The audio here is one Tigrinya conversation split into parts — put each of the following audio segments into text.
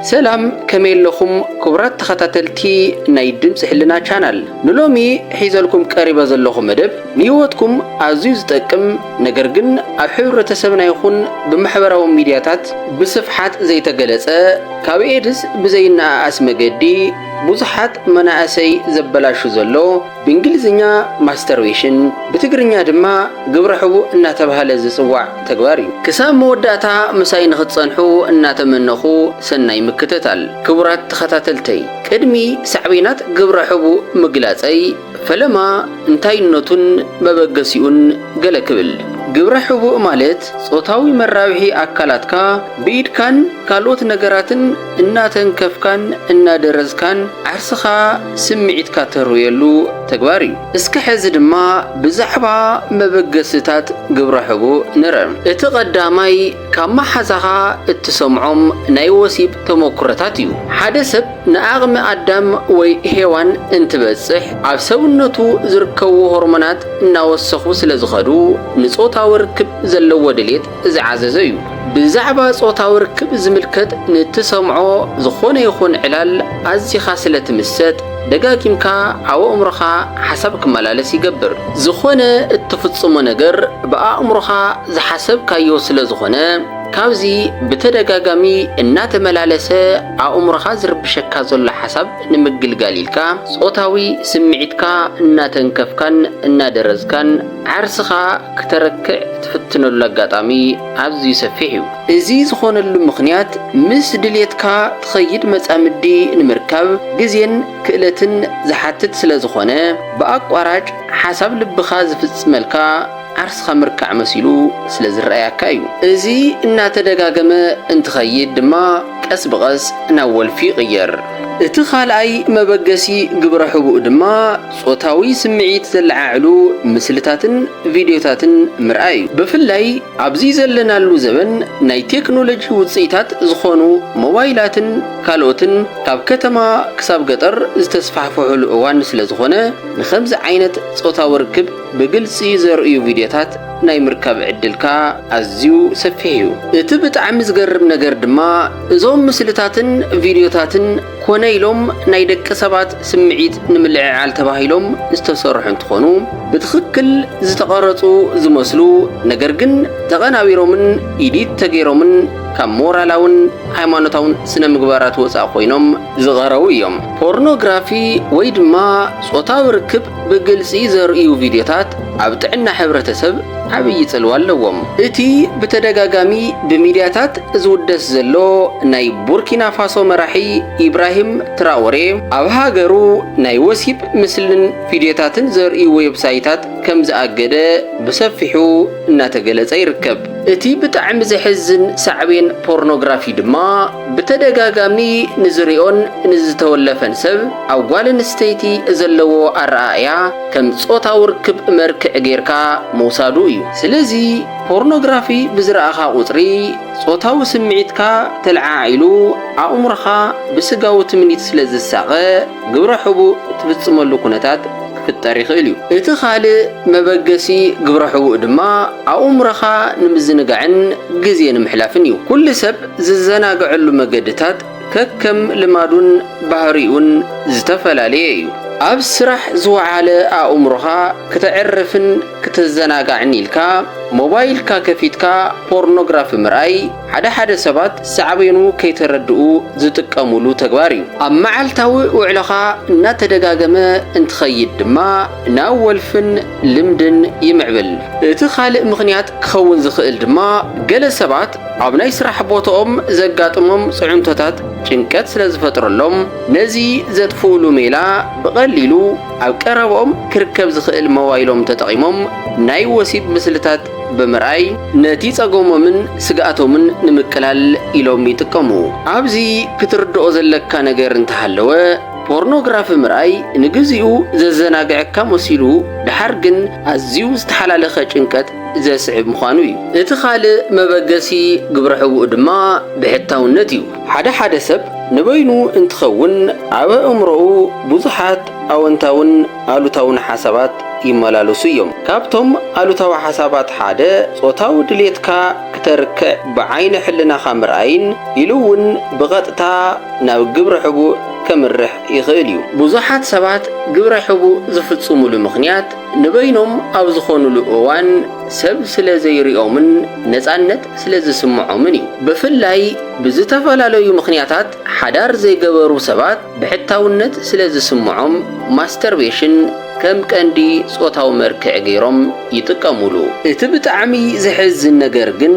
سلام كميل لكم كبرات تخطاتلتي نايدم سحلنا channel نلومي حيزلكم قريبا زلكم مدب نيوتكم عزيز تقم نجرجن أحور تسبنا يكون بمحبرة ميدياتات بصفحات زي تجلسة كابيدس بزينا اسم جدي بوزحات مناسي زبلاشو زلو بإنجليزية ماسترويشن بتقرنيا دما قبرحو إنها تبهال زسوع تقواري كسام موداتا مساين ختصنحو إنها تمنخو سناي مكتتال كبرات تخطاتلتي كدمي سعبينات قبرحو مقلاتي فلما انتاي النوتون مبقسيون قلقبل قبرحو مالت صوتاوي مراوحي أكالاتكا بيد كان كالوت نقراتن إنها تنكفكان إنها درزكان عرسخا سمعيت كاترو يلو تقواري اسكحز دما بزحبا مبقسيتات قبرحو نرم اتقدامي كما حزاها اتسمعهم نايوسيب تموكرتاتيو حادثب ناغم قدام وي هيوان انتبسح عبسونتو زركو هرمونات ناوسخو سلازخدو نصوتا وركب زلو دليت زعززيو بزعبا صوتا وركب زملكت نتسمعو زخون يخون علال ازيخا سلتمست دقاقيمكا عو امرخا حسبك ملالس يقبر زخونة اتفتصمو نقر بقى امرخا زحسب كايو سلازخونة كاوزي بتدقاقامي النات ملالسة عمرخا زرب شكا زل حسب نمقل قاليلكا صوتاوي سمعيتكا الناتنكفكان النادرزكان عرسخا كتركع تفتنو اللقاطامي عبزي يسفحيو ازي زخون اللمخنيات مس دليتكا تخيد مسامدي نمركب جزين كالتن زحاتت سلازخونة بأقواراج حسب لبخاز فتصملكا عرسخا مركع مسيلو سلازرأيا كايو ازي إنا تدقاقما انتخيد دما قس بغس ناول في غير اتخالعي مبقسي قبرحو دما صوتاوي سمعيت زلعالو مسلتاتن فيديوتاتن مرأي بفلاي عبزي زلنا اللو زمن ناي تكنولوجي وصيتات زخونو موبايلاتن كالوتن كاب كتما كساب قطر استسفحفحو العوان سلازخونة نخمز عينت صوتا وركب بقلسي زرئيو فيديوتات ناي مركب عدلكا أزيو سفحيو اتبت عمز قرب نقر دما ازوم مسلتاتن فيديوتاتن كونيلوم نايدك سبات سمعيت نملع على تباهيلوم استفسرحن تخونو بتخكل زتقارطو زمسلو نقرقن تغناويرومن إيديت تغيرومن كمورالاون هايمانوتاون سنمقبارات وصا خوينوم زغارويوم بورنوغرافي ويدما صوتا وركب بقلسي زرئيو فيديوتات عبتعنا حبرتسب عبي تلوالوم اتي بتدقاقامي بميدياتات زودس زلو ناي بوركينا فاسو مراحي إبراهيم تراوري أبهاقرو ناي وسيب مثلن فيديوتاتن زرئي ويب سايتات كم زاقده بسفحو ناتقلت يركب اتي بتعم زحزن سعبين بورنوغرافي دما بتدقاقامي نزريون نزتولفن سب أو قوالن ستيتي زلو الرأيا كم صوتا وركب مركع غيركا موسادو إيو سلازي بورنوغرافي بزرعخا قطري صوتاو سمعيتكا تلعاعيلو عمرخا بسقاو تمنيت سلازي الساقة قبرحبو تبتصملو كونتات في التاريخ إليو اتخالي مبقسي قبرحو دما عمرخا نمزنقعن قزين محلافنيو كل سب ززناقعلو مقدتات ككم لمادون بحريون زتفلاليو أب سرح زوعالة أمرها كتعرفن كتزناقعنيلكا موبايلكا كفيتكا بورنوغرافي مرأي حدا سبات سعبينو كي تردقو زتقامولو تقواريو أم معالتاوي وعلخا ناتدقاقما انتخيد دما ناول فن لمدن يمعبل اتخالق مغنيات كخون زخيل دما قال سبات عبناي سرح بوتوهم زقاتمهم صعمتتات ጭንቀት ስለዝፈጥረሎም ነዚ ዘጥፉሉ ሜላ በቀሊሉ ኣብ ቀረቦም ክርከብ ዝኽእል ሞባይሎም ተጠቂሞም ናይ ወሲብ ምስልታት በመራይ ነቲ ጸጎሞምን ስጋኣቶምን ንምቅላል ኢሎም ይጥቀሙ ኣብዚ ክትርድኦ ዘለካ ነገር እንተሃለወ ፖርኖግራፊ ምራይ ንግዚኡ ዘዘናግዕካ መሲሉ ድሓር ግን ኣዝዩ ዝተሓላለኸ ጭንቀት ዘስዕብ ምዃኑ እዩ እቲ ካልእ መበገሲ ግብረ ሕቡእ ድማ ብሕታውነት እዩ ሓደ ሰብ ንበይኑ እንትኸውን ኣብ ኣእምሮኡ ብዙሓት ኣወንታውን ኣሉታውን ሓሳባት ይመላለሱ እዮም ካብቶም ኣሉታዊ ሓሳባት ሓደ ጾታዊ ድሌትካ ተርክዕ ብዓይነ ሕልናኻ ምርኣይን ኢሉ እውን ብቐጥታ ናብ ግብረ ሕቡእ ከምርሕ ይኽእል እዩ። ብዙሓት ሰባት ግብረ ሕቡእ ዝፍጽሙሉ ምኽንያት ንበይኖም ኣብ ዝኾኑሉ እዋን ሰብ ስለ ዘይሪኦምን ነፃነት ስለ ዝስምዖምን እዩ። ብፍላይ ብዝተፈላለዩ ምኽንያታት ሓዳር ዘይገበሩ ሰባት ብሕታውነት ስለ ዝስምዖም ማስተርቤሽን ከም ቀንዲ ጾታዊ መርክዕ ገይሮም ይጥቀሙሉ። እቲ ብጣዕሚ ዝሕዝን ነገር ግን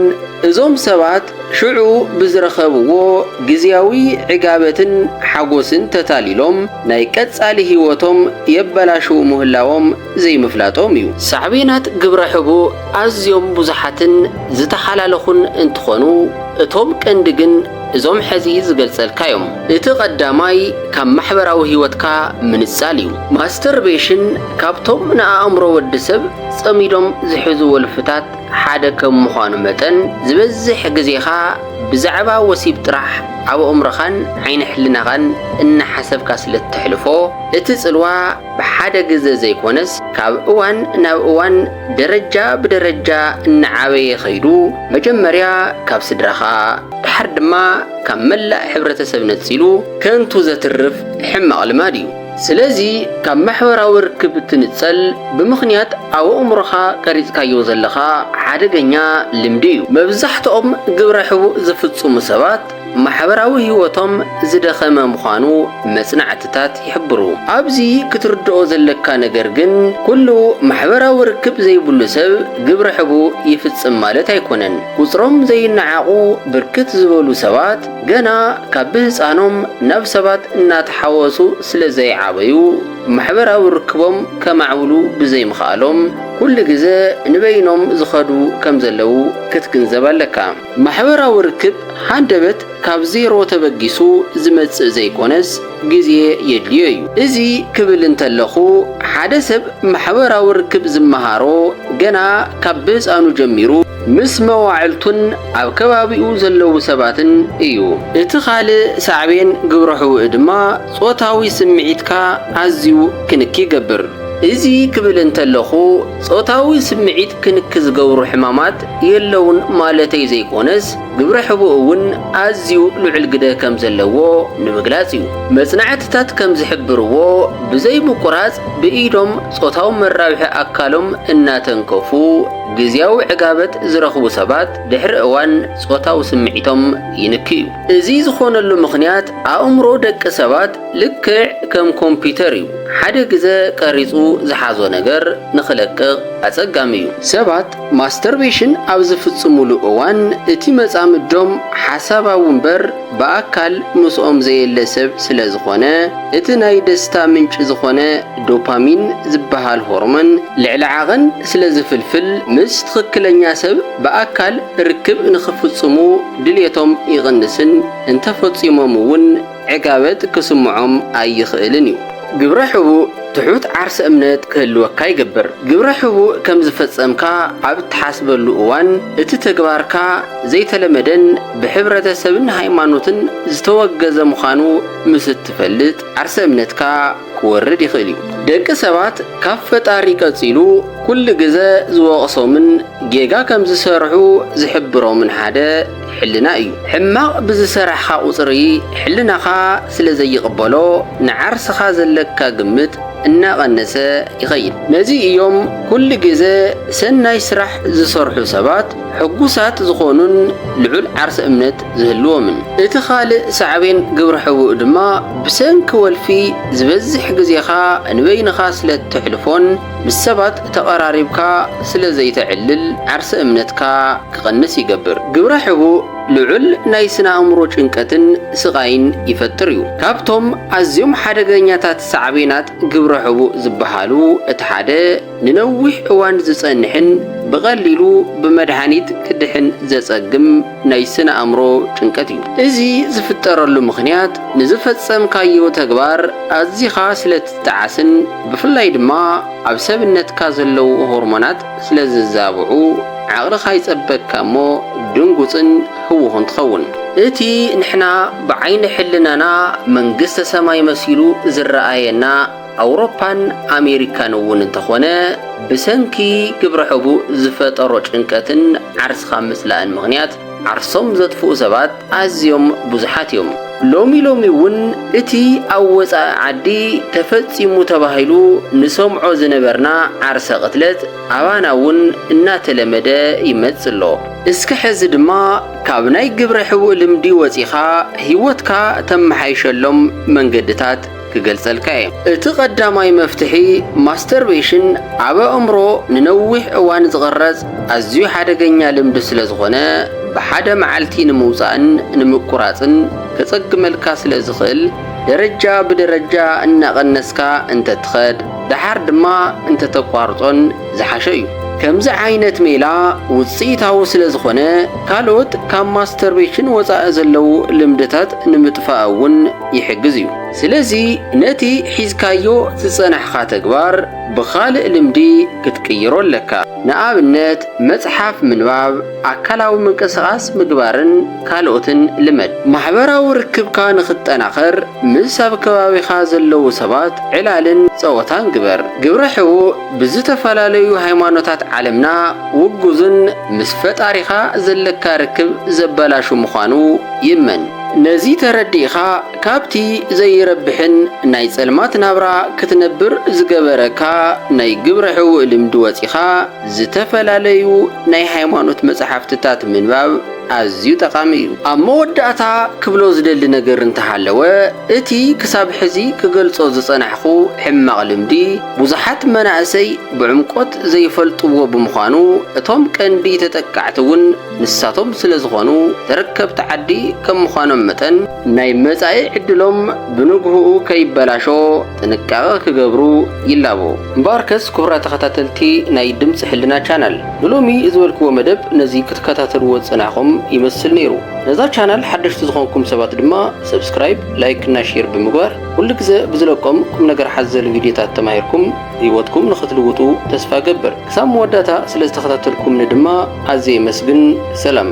እዞም ሰባት ሽዑ ብዝረኸብዎ ግዝያዊ ዕጋበትን ሓጎስን ተታሊሎም ናይ ቀጻሊ ህይወቶም የበላሽው ምህላዎም ዘይምፍላጦም እዩ። ሳዕቤናት ግብረ ሕቡእ ኣዝዮም ብዙሓትን ዝተሓላለኹን እንትኾኑ እቶም ቀንዲ ግን እዞም ሕዚ ዝገልጸልካዮም እቲ ቀዳማይ ካብ ማሕበራዊ ህይወትካ ምንጻል እዩ። ማስተርቤሽን ካብቶም ንኣእምሮ ወዲ ሰብ ጸሚዶም ዝሕዙ ወልፍታት ሓደ ከም ምዃኑ መጠን ዝበዝሕ ግዜኻ ብዛዕባ ወሲብ ጥራሕ ኣብ ኣእምሮኻን ዓይነ ሕልናኻን እናሓሰብካ ስለ እትሕልፎ እቲ ጽልዋ ብሓደ ግዜ ዘይኮነስ ካብ እዋን ናብ እዋን ደረጃ ብደረጃ እናዓበየ ኸይዱ መጀመርያ ካብ ስድራኻ ድሓር ድማ ካብ መላእ ሕብረተሰብ ነፂሉ ከንቱ ዘትርፍ ሕማቕ ልማድ እዩ። ስለዚ ካብ ማሕበራዊ ርክብ እትንጸል ብምኽንያት ኣብ ኣእምሮኻ ቀሪጽካዮ ዘለኻ ሓደገኛ ልምዲ እዩ። መብዛሕትኦም ግብረ ሕቡእ ዝፍጽሙ ሰባት ማሕበራዊ ህይወቶም ዝደኸመ ምዃኑ መጽናዕትታት ይሕብሩ። ኣብዚ ክትርድኦ ዘለካ ነገር ግን ኩሉ ማሕበራዊ ርክብ ዘይብሉ ሰብ ግብረ ሕቡእ ይፍጽም ማለት ኣይኮነን። ቁጽሮም ዘይነዓቑ ብርክት ዝበሉ ሰባት ገና ካብ ብህፃኖም ናብ ሰባት እናተሓወሱ ስለ ዘይዓበዩ ማሕበራዊ ርክቦም ከማዕብሉ ብዘይምኽኣሎም ኩሉ ግዜ ንበይኖም ዝኸዱ ከም ዘለዉ ክትግንዘብ ኣለካ። ማሕበራዊ ርክብ ሃንደበት ካብ ዜሮ ተበጊሱ ዝመጽእ ዘይኮነስ ግዜ የድልዮ እዩ። እዚ ክብል እንተለኹ ሓደ ሰብ ማሕበራዊ ርክብ ዝመሃሮ ገና ካብ ብህፃኑ ጀሚሩ ምስ መዋዕልቱን ኣብ ከባቢኡ ዘለዉ ሰባትን እዩ። እቲ ካልእ ሳዕቤን ግብረ ሕቡእ ድማ ጾታዊ ስምዒትካ ኣዝዩ ክንኪ ይገብር። እዚ ክብል እንተለኹ ጾታዊ ስምዒት ክንክ ዝገብሩ ሕማማት የለውን ማለተይ ዘይኮነስ ግብረ ሕቡእ እውን ኣዝዩ ልዑል ግደ ከም ዘለዎ ንምግላጽ እዩ። መጽናዕትታት ከም ዝሕብርዎ ብዘይ ምቁራጽ ብኢዶም ጾታዊ መራብሒ ኣካሎም እናተንከፉ ግዝያዊ ዕጋበት ዝረኽቡ ሰባት ድሕሪ እዋን ጾታዊ ስምዒቶም ይንክ እዩ። እዚ ዝኾነሉ ምኽንያት ኣእምሮ ደቂ ሰባት ልክዕ ከም ኮምፒተር እዩ። ሓደ ግዜ ቀሪጹ ዝሓዞ ነገር ንኽለቅቕ ኣጸጋሚ እዩ። ሰባት ማስተርቤሽን ኣብ ዝፍጽሙሉ እዋን እቲ መጻምዶም ሓሳባዊ እምበር ብኣካል ምስኦም ዘየለ ሰብ ስለ ዝኾነ እቲ ናይ ደስታ ምንጭ ዝኾነ ዶፓሚን ዝበሃል ሆርሞን ልዕሊ ዓቐን ስለ ዝፍልፍል ምስ ትኽክለኛ ሰብ ብኣካል ርክብ ንኽፍጽሙ ድልየቶም ይቕንስን እንተፈጺሞም እውን ዕጋበት ክስምዖም ኣይኽእልን እዩ። ግብረ ሕቡእ ትሑት ዓርሰ እምነት ክህልወካ ይገብር። ግብረ ሕቡእ ከም ዝፈጸምካ ኣብ እትሓስበሉ እዋን እቲ ተግባርካ ዘይተለመደን ብሕብረተሰብን ሃይማኖትን ዝተወገዘ ምዃኑ ምስ እትፈልጥ ዓርሰ እምነትካ ክወርድ ይኽእል እዩ። ደቂ ሰባት ካብ ፈጣሪ ቀጺሉ ኩሉ ግዜ ዝወቕሶምን ጌጋ ከም ዝሰርሑ ዝሕብሮምን ሓደ ሕልና እዩ። ሕማቕ ብዝሰርሕኻ ቁጽሪ ሕልናኻ ስለ ዘይቕበሎ ንዓርስኻ ዘለካ ግምት እናቐነሰ ይኸይድ። ነዚ እዮም ኩሉ ግዜ ሰናይ ስራሕ ዝሰርሑ ሰባት ሕጉሳት ዝኾኑን ልዑል ዓርሰ እምነት ዝህልዎምን። እቲ ካልእ ሳዕቤን ግብረ ሕቡእ ድማ ብሰንኪ ወልፊ ዝበዝሕ ግዜኻ ንበይንኻ ስለ እትሕልፎን ምስ ሰባት ተቐራሪብካ ስለ ዘይተዕልል ዓርሰ እምነትካ ክቐንስ ይገብር። ግብረ ሕቡእ ልዑል ናይ ስነ ኣእምሮ ጭንቀትን ስቓይን ይፈጥር እዩ። ካብቶም ኣዝዮም ሓደገኛታት ሳዕቤናት ግብረ ሕቡእ ዝበሃሉ እቲ ሓደ ንነዊሕ እዋን ዝጸንሕን ብቐሊሉ ብመድሓኒት ክድሕን ዘጸግም ናይ ስነ ኣእምሮ ጭንቀት እዩ። እዚ ዝፍጠረሉ ምኽንያት ንዝፈጸምካዮ ተግባር ኣዝኻ ስለ እትጠዓስን ብፍላይ ድማ ኣብ ሰብነትካ ዘለዉ ሆርሞናት ስለ ዝዛብዑ ዓቕልኻ ይጸበካ እሞ ድንጉፅን ህውኹን ትኸውን። እቲ ንሕና ብዓይኒ ሕልናና መንግስተ ሰማይ መሲሉ ዝረኣየና ኣውሮፓን ኣሜሪካን እውን እንተኾነ ብሰንኪ ግብረ ሕቡእ ዝፈጠሮ ጭንቀትን ዓርስኻ ምስላእን ምኽንያት ዓርሶም ዘጥፍኡ ሰባት ኣዝዮም ብዙሓት እዮም። ሎሚ እውን እቲ ኣብ ወፃኢ ዓዲ ተፈጺሙ ተባሂሉ ንሰምዖ ዝነበርና ዓርሰ ቅትለት ኣባና እውን እናተለመደ ይመጽእ ኣሎ። እስከ ሕዚ ድማ ካብ ናይ ግብረ ሕቡእ ልምዲ ወፂኻ ህይወትካ ተመሓይሸሎም መንገድታት ክገልጸልካ እየ። እቲ ቀዳማይ መፍትሒ ማስተርቤሽን ኣብ ኣእምሮ ንነዊሕ እዋን ዝቕረጽ ኣዝዩ ሓደገኛ ልምዲ ስለ ዝኾነ ብሓደ መዓልቲ ንምውፃእን ንምቁራፅን ከጸግመልካ ስለ ዝኽእል ደረጃ ብደረጃ እናቐነስካ እንተትኸድ ድሓር ድማ እንተተቋርጾን ዝሓሸ እዩ። ከምዚ ዓይነት ሜላ ውፅኢታዊ ስለ ዝኾነ ካልኦት ካብ ማስተርቤሽን ወፃኢ ዘለው ልምድታት ንምጥፋእ እውን ይሕግዝ እዩ። ስለዚ ነቲ ሒዝካዮ ዝጸናሕኻ ተግባር ብኻልእ ልምዲ ክትቅይሮ ኣለካ። ንኣብነት መጽሓፍ ምንባብ፣ ኣካላዊ ምንቅስቓስ ምግባርን ካልኦትን ልመድ። ማሕበራዊ ርክብካ ንኽጠናኸር ምስ ኣብ ከባቢኻ ዘለው ሰባት ዕላልን ጸወታን ግበር። ግብረ ሕቡእ ብዝተፈላለዩ ሃይማኖታት ዓለምና ውጉዝን ምስ ፈጣሪኻ ዘለካ ርክብ ዘበላሹ ምዃኑ ይመን። ነዚ ተረዲእኻ ካብቲ ዘይረብሕን ናይ ጸልማት ናብራ ክትነብር ዝገበረካ ናይ ግብረ ሕቡእ ልምዲ ወፂኻ ዝተፈላለዩ ናይ ሃይማኖት መጽሓፍትታት ምንባብ ኣዝዩ ጠቃሚ እዩ። ኣብ መወዳእታ ክብሎ ዝደሊ ነገር እንተሃለወ እቲ ክሳብ ሕዚ ክገልጾ ዝጸናሕኹ ሕማቕ ልምዲ ብዙሓት መናእሰይ ብዕምቆት ዘይፈልጥዎ ብምዃኑ እቶም ቀንዲ ተጠቃዕቲ እውን ንሳቶም ስለ ዝኾኑ ተረከብቲ ዓዲ ከም ምዃኖም መጠን ናይ መጻኢ ዕድሎም ብንግህኡ ከይበላሾ ጥንቃቐ ክገብሩ ይላቦ። እምበኣርከስ ክቡራት ተኸታተልቲ ናይ ድምፂ ሕልና ቻናል ንሎሚ ዝበልክዎ መደብ ነዚ ክትከታተልዎ ዝጸናሕኹም ይመስል ነይሩ። ነዛ ቻናል ሓደሽቲ ዝኾንኩም ሰባት ድማ ሰብስክራይብ፣ ላይክ እና ሼር ብምግባር ኩሉ ግዜ ብዝለቆም ቁም ነገር ሓዘል ቪድዮታት ተማሂርኩም ህይወትኩም ንኽትልውጡ ተስፋ ገብር። ክሳብ መወዳእታ ስለ ዝተኸታተልኩምኒ ድማ ኣዝየ መስግን። ሰላም።